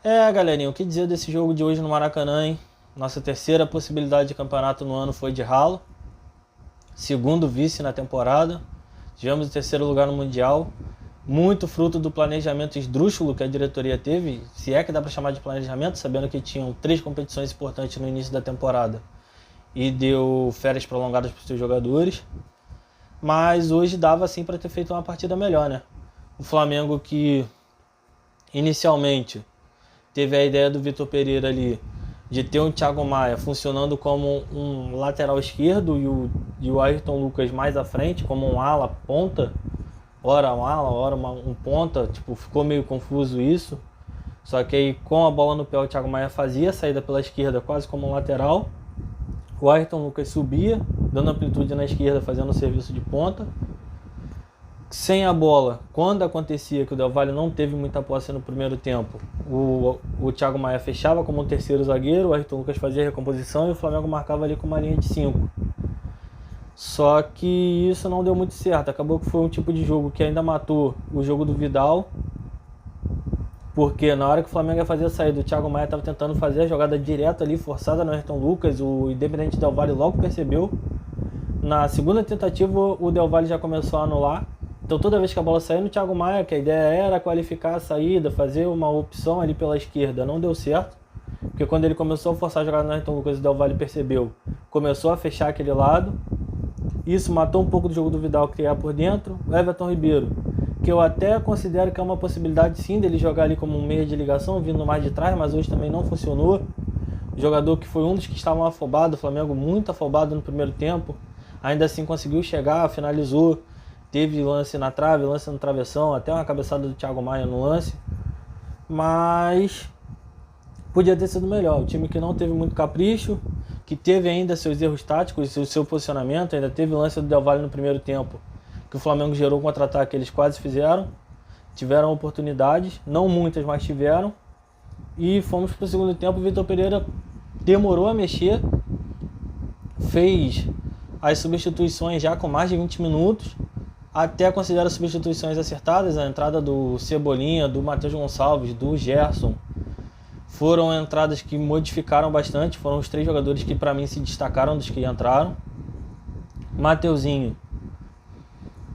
Galerinha, o que dizer desse jogo de hoje no Maracanã, hein? Nossa terceira possibilidade de campeonato no ano foi de ralo. Segundo vice na temporada. Tivemos o terceiro lugar no Mundial. Muito fruto do planejamento esdrúxulo que a diretoria teve, se é que dá para chamar de planejamento, sabendo que tinham 3 competições importantes no início da temporada e deu férias prolongadas para os seus jogadores. Mas hoje dava sim para ter feito uma partida melhor, né? O Flamengo, que inicialmente teve a ideia do Vitor Pereira ali de ter um Thiago Maia funcionando como um lateral esquerdo e o Ayrton Lucas mais à frente, como um ala ponta, ora um ala, ora um ponta, ficou meio confuso isso. Só que aí com a bola no pé o Thiago Maia fazia a saída pela esquerda quase como um lateral. O Ayrton Lucas subia, dando amplitude na esquerda, fazendo o serviço de ponta. Sem a bola, quando acontecia que o Del Valle não teve muita posse no primeiro tempo, o Thiago Maia fechava como um terceiro zagueiro, o Ayrton Lucas fazia a recomposição e o Flamengo marcava ali com uma linha de 5. Só que isso não deu muito certo, acabou que foi um tipo de jogo que ainda matou o jogo do Vidal, porque na hora que o Flamengo ia fazer a saída, o Thiago Maia estava tentando fazer a jogada direta ali, forçada no Ayrton Lucas, o Independente Del Valle logo percebeu. Na segunda tentativa o Del Valle já começou a anular. Então toda vez que a bola saía no Thiago Maia, que a ideia era qualificar a saída, fazer uma opção ali pela esquerda, não deu certo. Porque quando ele começou a forçar a jogada no Ayrton Lucas, o Del Valle percebeu, começou a fechar aquele lado. Isso matou um pouco do jogo do Vidal criar por dentro. O Everton Ribeiro, que eu até considero que é uma possibilidade sim dele jogar ali como um meia de ligação, vindo mais de trás, mas hoje também não funcionou. O jogador que foi um dos que estavam afobados, o Flamengo muito afobado no primeiro tempo, ainda assim conseguiu chegar, finalizou. Teve lance na trave, lance no travessão, até uma cabeçada do Thiago Maia no lance. Mas podia ter sido melhor. O time que não teve muito capricho, que teve ainda seus erros táticos, o seu posicionamento, ainda teve o lance do Del Valle no primeiro tempo, que o Flamengo gerou um contra-ataque, eles quase fizeram. Tiveram oportunidades, não muitas, mas tiveram. E fomos para o segundo tempo, o Vitor Pereira demorou a mexer, fez as substituições já com mais de 20 minutos, até considero substituições acertadas. A entrada do Cebolinha, do Matheus Gonçalves, do Gerson, foram entradas que modificaram bastante, foram os 3 jogadores que para mim se destacaram dos que entraram. Mateuzinho,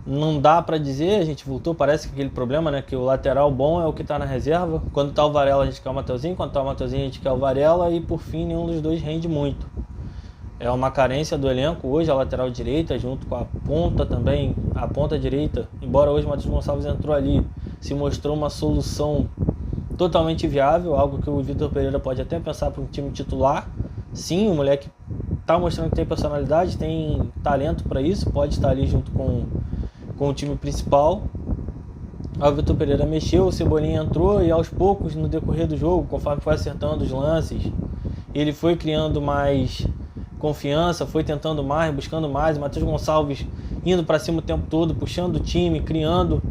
não dá para dizer, a gente voltou, parece que aquele problema, né, que o lateral bom é o que está na reserva. Quando está o Varela a gente quer o Mateuzinho, quando está o Mateuzinho a gente quer o Varela, e por fim nenhum dos dois rende muito. É uma carência do elenco hoje, a lateral direita, junto com a ponta também, a ponta direita. Embora hoje o Matheus Gonçalves entrou ali, se mostrou uma solução totalmente viável, algo que o Vitor Pereira pode até pensar para um time titular. Sim, o moleque está mostrando que tem personalidade, tem talento para isso, pode estar ali junto com o time principal. O Vitor Pereira mexeu, o Cebolinha entrou e aos poucos, no decorrer do jogo, conforme foi acertando os lances, ele foi criando mais confiança, foi tentando mais, buscando mais. O Matheus Gonçalves indo para cima o tempo todo, puxando o time, criando,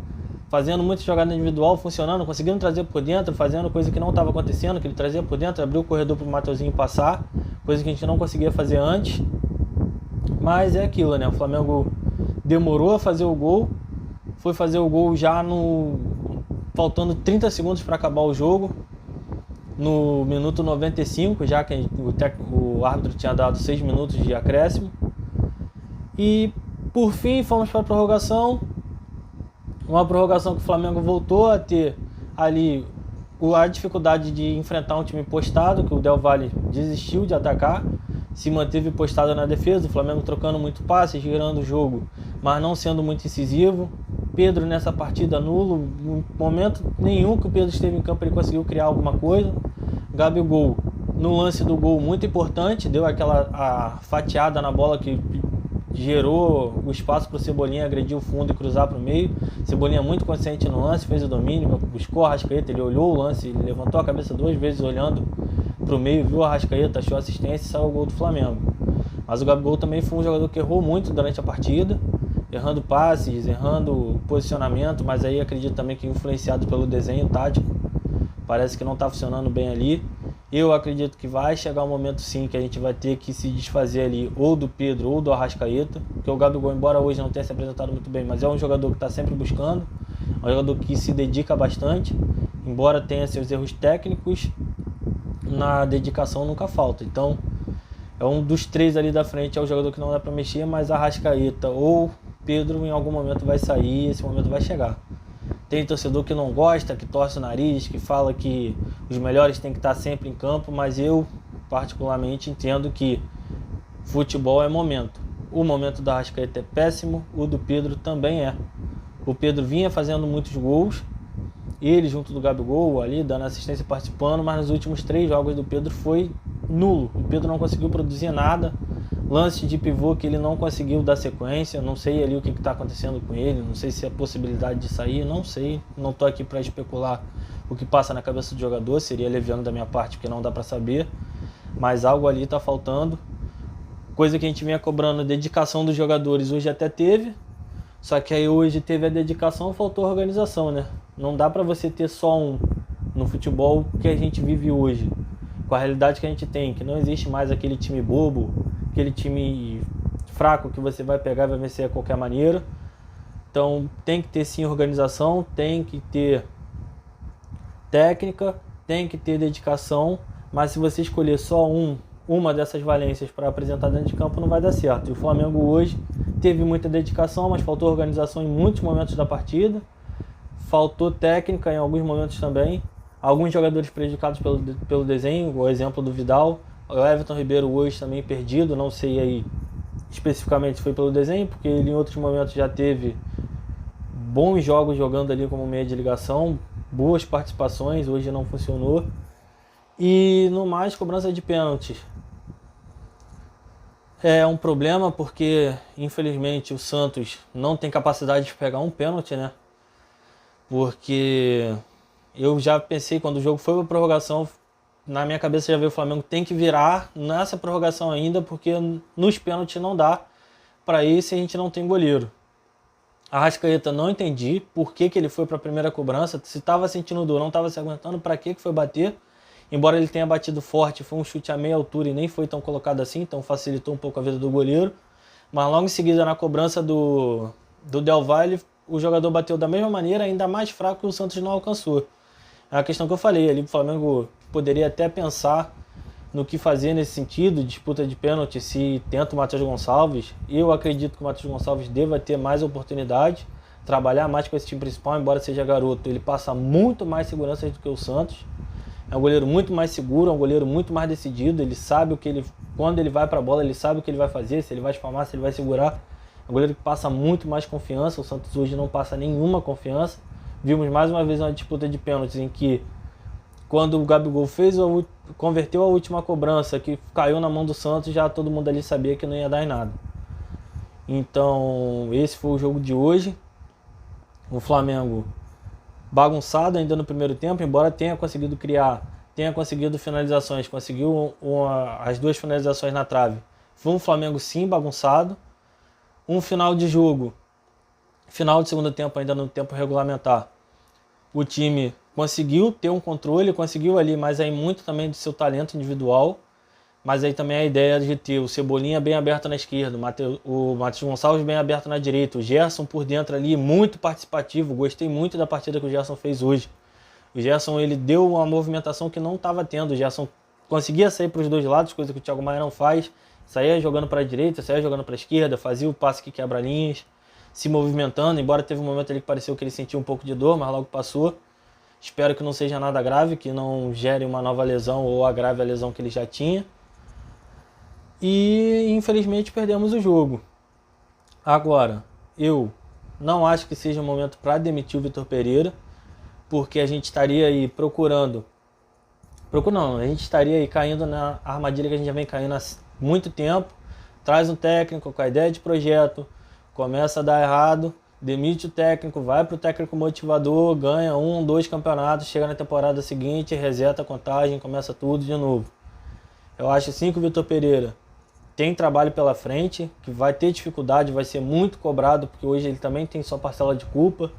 fazendo muita jogada individual, funcionando, conseguindo trazer por dentro, fazendo coisa que não estava acontecendo, que ele trazia por dentro, abriu o corredor para o Mateuzinho passar, coisa que a gente não conseguia fazer antes. Mas é aquilo, né? O Flamengo demorou a fazer o gol, foi fazer o gol já faltando 30 segundos para acabar o jogo. No minuto 95, já que o árbitro tinha dado 6 minutos de acréscimo. E por fim fomos para a prorrogação. Uma prorrogação que o Flamengo voltou a ter ali a dificuldade de enfrentar um time postado, que o Del Valle desistiu de atacar, se manteve postado na defesa. O Flamengo trocando muito passe, girando o jogo, mas não sendo muito incisivo. Pedro nessa partida nulo, em momento nenhum que o Pedro esteve em campo ele conseguiu criar alguma coisa. Gabigol, no lance do gol muito importante, deu aquela fatiada na bola que gerou o espaço para o Cebolinha agredir o fundo e cruzar para o meio. Cebolinha muito consciente no lance, fez o domínio, buscou o Arrascaeta, ele olhou o lance, ele levantou a cabeça 2 vezes olhando para o meio, viu o Arrascaeta, achou assistência e saiu o gol do Flamengo. Mas o Gabigol também foi um jogador que errou muito durante a partida, errando passes, errando posicionamento, mas aí acredito também que influenciado pelo desenho tático, parece que não está funcionando bem ali. Eu acredito que vai chegar um momento sim que a gente vai ter que se desfazer ali ou do Pedro ou do Arrascaeta, porque o Gabigol, embora hoje não tenha se apresentado muito bem, mas é um jogador que está sempre buscando, é um jogador que se dedica bastante, embora tenha seus erros técnicos, na dedicação nunca falta. Então, é um dos três ali da frente, é o jogador que não dá para mexer, mas Arrascaeta ou Pedro em algum momento vai sair, esse momento vai chegar. Tem torcedor que não gosta, que torce o nariz, que fala que os melhores têm que estar sempre em campo, mas eu particularmente entendo que futebol é momento. O momento da Arrascaeta é péssimo, o do Pedro também é. O Pedro vinha fazendo muitos gols, ele junto do Gabigol ali, dando assistência e participando, mas nos últimos 3 jogos do Pedro foi nulo. O Pedro não conseguiu produzir nada, lance de pivô que ele não conseguiu dar sequência, não sei ali o que está acontecendo com ele, não sei se é a possibilidade de sair, não sei, não estou aqui para especular o que passa na cabeça do jogador, seria leviano da minha parte, porque não dá para saber, mas algo ali está faltando, coisa que a gente vinha cobrando, a dedicação dos jogadores hoje até teve, só que aí hoje teve a dedicação, faltou a organização, né? Não dá para você ter só um no futebol que a gente vive hoje, com a realidade que a gente tem, que não existe mais aquele time bobo, aquele time fraco que você vai pegar e vai vencer a qualquer maneira. Então tem que ter sim organização, tem que ter técnica, tem que ter dedicação, mas se você escolher só uma dessas valências para apresentar dentro de campo não vai dar certo. E o Flamengo hoje teve muita dedicação, mas faltou organização em muitos momentos da partida, faltou técnica em alguns momentos também, alguns jogadores prejudicados pelo desenho, o exemplo do Vidal, o Everton Ribeiro hoje também perdido, não sei aí especificamente se foi pelo desenho, porque ele em outros momentos já teve bons jogos jogando ali como meia de ligação, boas participações, hoje não funcionou. E no mais, cobrança de pênaltis é um problema porque infelizmente o Santos não tem capacidade de pegar um pênalti, né? Porque eu já pensei, quando o jogo foi para prorrogação, na minha cabeça já veio o Flamengo tem que virar nessa prorrogação ainda, porque nos pênaltis não dá para ir se a gente não tem goleiro. A Arrascaeta não entendi por que ele foi para a primeira cobrança, se estava sentindo dor, não estava se aguentando, para que foi bater? Embora ele tenha batido forte, foi um chute a meia altura e nem foi tão colocado assim, então facilitou um pouco a vida do goleiro. Mas logo em seguida, na cobrança do Del Valle, o jogador bateu da mesma maneira, ainda mais fraco, que o Santos não alcançou. É a questão que eu falei ali, o Flamengo poderia até pensar no que fazer nesse sentido, disputa de pênalti, se tenta o Matheus Gonçalves. Eu acredito que o Matheus Gonçalves deva ter mais oportunidade, trabalhar mais com esse time principal, embora seja garoto, ele passa muito mais segurança do que o Santos. É um goleiro muito mais seguro, é um goleiro muito mais decidido, ele sabe o que ele, quando ele vai para a bola, ele sabe o que ele vai fazer, se ele vai espalmar, se ele vai segurar. É um goleiro que passa muito mais confiança, o Santos hoje não passa nenhuma confiança. Vimos mais uma vez uma disputa de pênaltis em que, quando o Gabigol converteu a última cobrança, que caiu na mão do Santos, já todo mundo ali sabia que não ia dar em nada. Então, esse foi o jogo de hoje. O Flamengo bagunçado ainda no primeiro tempo, embora tenha conseguido criar, tenha conseguido finalizações, conseguiu as 2 finalizações na trave. Foi um Flamengo sim bagunçado. Um final de jogo, final de segundo tempo, ainda no tempo regulamentar, o time conseguiu ter um controle, conseguiu ali, mas aí muito também do seu talento individual, mas aí também a ideia de ter o Cebolinha bem aberto na esquerda, o Matheus Gonçalves bem aberto na direita, o Gerson por dentro ali, muito participativo. Gostei muito da partida que o Gerson fez hoje. O Gerson, ele deu uma movimentação que não estava tendo, o Gerson conseguia sair para os dois lados, coisa que o Thiago Maia não faz, saía jogando para a direita, saía jogando para a esquerda, fazia o passe que quebra linhas, se movimentando, embora teve um momento ali que pareceu que ele sentiu um pouco de dor, mas logo passou. Espero que não seja nada grave, que não gere uma nova lesão ou agrave a lesão que ele já tinha. E infelizmente perdemos o jogo. Agora, eu não acho que seja o momento para demitir o Vitor Pereira, porque a gente estaria aí a gente estaria aí caindo na armadilha que a gente já vem caindo há muito tempo. Traz um técnico com a ideia de projeto, começa a dar errado, demite o técnico, vai para o técnico motivador, ganha 1, 2 campeonatos, chega na temporada seguinte, reseta a contagem, começa tudo de novo. Eu acho sim que o Vitor Pereira tem trabalho pela frente, que vai ter dificuldade, vai ser muito cobrado, porque hoje ele também tem sua parcela de culpa.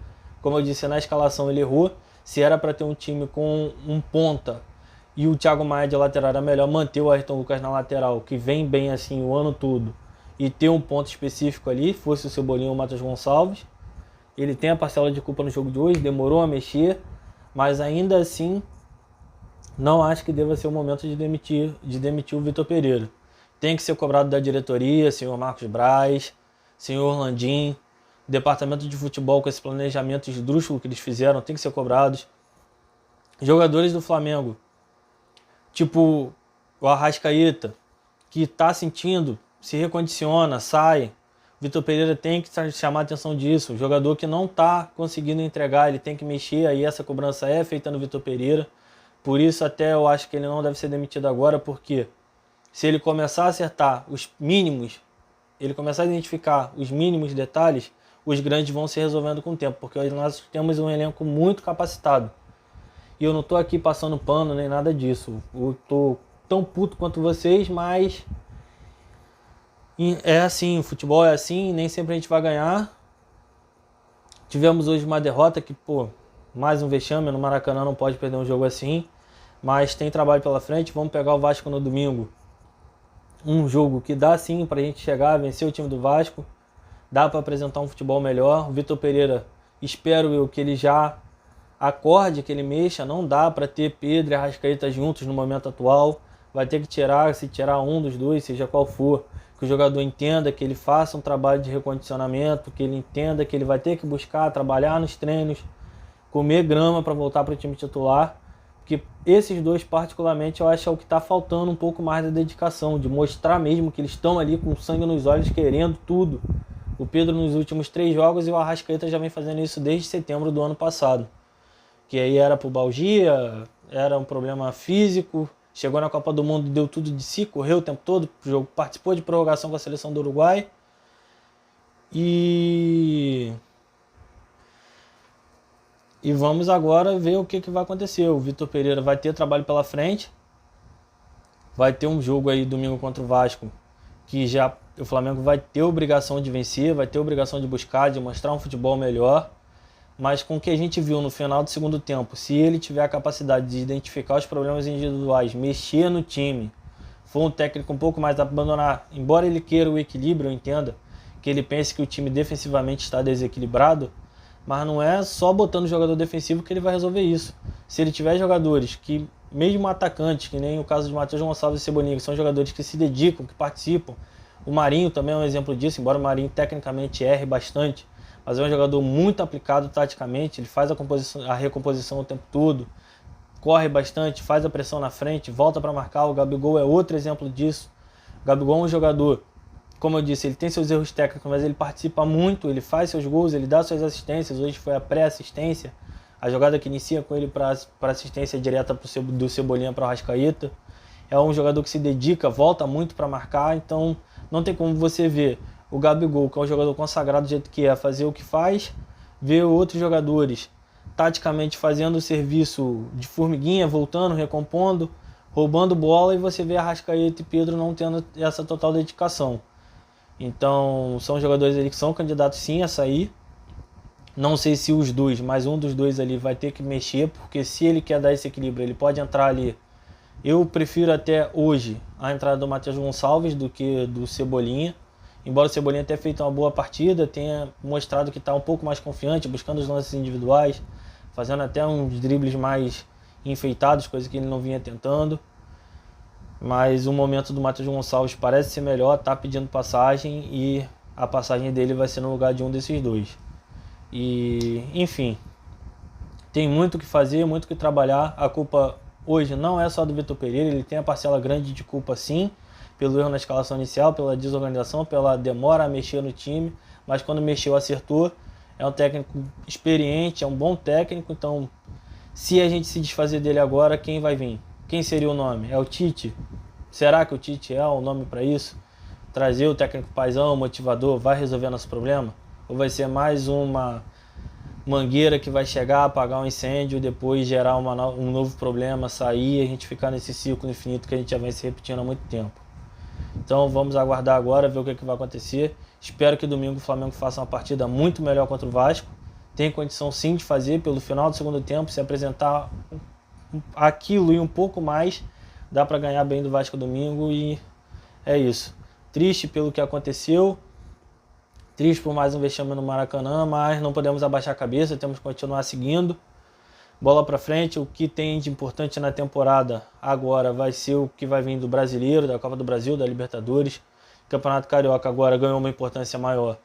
Como eu disse, na escalação ele errou. Se era para ter um time com um ponta e o Thiago Maia de lateral, era melhor manter o Ayrton Lucas na lateral, que vem bem assim o ano todo, e ter um ponto específico ali, fosse o Cebolinha ou o Matheus Gonçalves. Ele tem a parcela de culpa no jogo de hoje, demorou a mexer, mas ainda assim não acho que deva ser o momento de demitir o Vitor Pereira. Tem que ser cobrado da diretoria, senhor Marcos Braz, senhor Landim, departamento de futebol com esse planejamento esdrúxulo que eles fizeram, tem que ser cobrados. Jogadores do Flamengo, tipo o Arrascaeta, que está sentindo, se recondiciona, sai. Vitor Pereira tem que chamar a atenção disso. O jogador que não está conseguindo entregar, ele tem que mexer, aí essa cobrança é feita no Vitor Pereira. Por isso até eu acho que ele não deve ser demitido agora, porque se ele começar a acertar os mínimos, ele começar a identificar os mínimos detalhes, os grandes vão se resolvendo com o tempo, porque hoje nós temos um elenco muito capacitado. E eu não estou aqui passando pano nem nada disso. Eu estou tão puto quanto vocês, mas é assim, o futebol é assim, nem sempre a gente vai ganhar. Tivemos hoje uma derrota que, mais um vexame, no Maracanã não pode perder um jogo assim, mas tem trabalho pela frente. Vamos pegar o Vasco no domingo, um jogo que dá sim pra gente chegar, vencer o time do Vasco, dá para apresentar um futebol melhor. O Vitor Pereira, espero eu que ele já acorde, que ele mexa. Não dá para ter Pedro e Arrascaeta juntos no momento atual, vai ter que tirar, se tirar um dos dois, seja qual for, que o jogador entenda, que ele faça um trabalho de recondicionamento, que ele entenda que ele vai ter que buscar, trabalhar nos treinos, comer grama para voltar para o time titular, porque esses dois particularmente eu acho que é o que está faltando um pouco mais da dedicação, de mostrar mesmo que eles estão ali com sangue nos olhos, querendo tudo. O Pedro nos últimos 3 jogos e o Arrascaeta já vem fazendo isso desde setembro do ano passado, que aí era pubalgia, era um problema físico, chegou na Copa do Mundo, deu tudo de si, correu o tempo todo, participou de prorrogação com a seleção do Uruguai. E vamos agora ver o que vai acontecer. O Vitor Pereira vai ter trabalho pela frente, vai ter um jogo aí domingo contra o Vasco, que já o Flamengo vai ter obrigação de vencer, vai ter obrigação de buscar, de mostrar um futebol melhor. Mas com o que a gente viu no final do segundo tempo, se ele tiver a capacidade de identificar os problemas individuais, mexer no time, for um técnico um pouco mais abandonar, embora ele queira o equilíbrio, eu entenda, que ele pense que o time defensivamente está desequilibrado, mas não é só botando o jogador defensivo que ele vai resolver isso. Se ele tiver jogadores que, mesmo atacantes, que nem o caso de Matheus Gonçalves e Cebolinha, que são jogadores que se dedicam, que participam, o Marinho também é um exemplo disso, embora o Marinho tecnicamente erre bastante, mas é um jogador muito aplicado taticamente, ele faz a recomposição o tempo todo, corre bastante, faz a pressão na frente, volta para marcar. O Gabigol é outro exemplo disso. O Gabigol é um jogador, como eu disse, ele tem seus erros técnicos, mas ele participa muito, ele faz seus gols, ele dá suas assistências. Hoje foi a pré-assistência, a jogada que inicia com ele para assistência direta do Cebolinha para o Arrascaeta. É um jogador que se dedica, volta muito para marcar, então não tem como você ver o Gabigol, que é um jogador consagrado do jeito que é, fazer o que faz, ver outros jogadores taticamente fazendo o serviço de formiguinha, voltando, recompondo, roubando bola, e você vê Arrascaeta e Pedro não tendo essa total dedicação. Então são jogadores ali que são candidatos sim a sair. Não sei se os dois, mas um dos dois ali vai ter que mexer, porque se ele quer dar esse equilíbrio, ele pode entrar ali. Eu prefiro até hoje a entrada do Matheus Gonçalves do que do Cebolinha. Embora o Cebolinha tenha feito uma boa partida, tenha mostrado que está um pouco mais confiante, buscando os lances individuais, fazendo até uns dribles mais enfeitados, coisa que ele não vinha tentando. Mas o momento do Matheus Gonçalves parece ser melhor, está pedindo passagem, e a passagem dele vai ser no lugar de um desses dois. E, enfim, tem muito o que fazer, muito o que trabalhar. A culpa hoje não é só do Vitor Pereira, ele tem a parcela grande de culpa sim, pelo erro na escalação inicial, pela desorganização, pela demora a mexer no time, mas quando mexeu, acertou. É um técnico experiente, é um bom técnico, então se a gente se desfazer dele agora, quem vai vir? Quem seria o nome? É o Tite? Será que o Tite é o nome para isso? Trazer o técnico paizão, motivador, vai resolver nosso problema? Ou vai ser mais uma mangueira que vai chegar, apagar um incêndio, depois gerar um novo problema, sair e a gente ficar nesse ciclo infinito que a gente já vem se repetindo há muito tempo? Então vamos aguardar agora, ver o que vai acontecer. Espero que domingo o Flamengo faça uma partida muito melhor contra o Vasco. Tem condição sim de fazer pelo final do segundo tempo, se apresentar aquilo e um pouco mais. Dá para ganhar bem do Vasco domingo, e é isso. Triste pelo que aconteceu, triste por mais um vexame no Maracanã, mas não podemos abaixar a cabeça, temos que continuar seguindo. Bola para frente, o que tem de importante na temporada agora vai ser o que vai vir do Brasileiro, da Copa do Brasil, da Libertadores. O Campeonato Carioca agora ganhou uma importância maior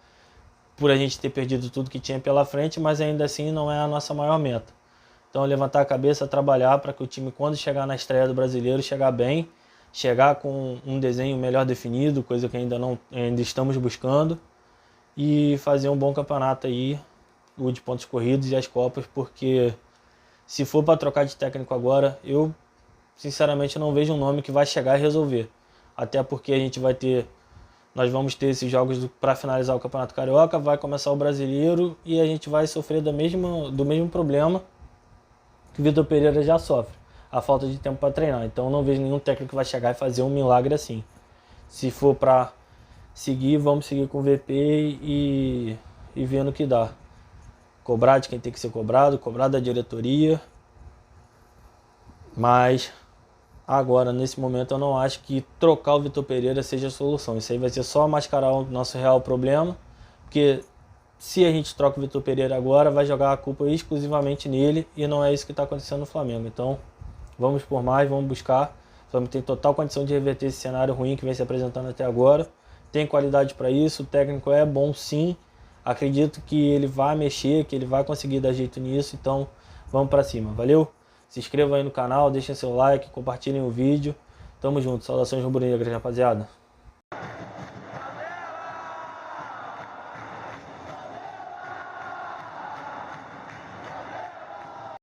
por a gente ter perdido tudo que tinha pela frente, mas ainda assim não é a nossa maior meta. Então levantar a cabeça, trabalhar para que o time, quando chegar na estreia do Brasileiro, chegar bem, chegar com um desenho melhor definido, coisa que ainda estamos buscando, e fazer um bom campeonato aí, o de pontos corridos e as Copas, porque se for para trocar de técnico agora, eu sinceramente não vejo um nome que vai chegar e resolver. Até porque nós vamos ter esses jogos para finalizar o Campeonato Carioca, vai começar o Brasileiro e a gente vai sofrer do mesmo problema que o Vitor Pereira já sofre, a falta de tempo para treinar. Então não vejo nenhum técnico que vai chegar e fazer um milagre assim. Se for para seguir, vamos seguir com o VP e vendo o que dá. Cobrar de quem tem que ser cobrado, cobrar da diretoria. Mas agora, nesse momento, eu não acho que trocar o Vitor Pereira seja a solução. Isso aí vai ser só mascarar o nosso real problema, porque se a gente troca o Vitor Pereira agora, vai jogar a culpa exclusivamente nele, e não é isso que está acontecendo no Flamengo. Então, vamos por mais, vamos buscar. O Flamengo tem total condição de reverter esse cenário ruim que vem se apresentando até agora. Tem qualidade para isso, o técnico é bom sim. Acredito que ele vai mexer, que ele vai conseguir dar jeito nisso, então vamos para cima. Valeu? Se inscrevam aí no canal, deixem seu like, compartilhem o vídeo. Tamo junto, saudações rubro-negras, rapaziada.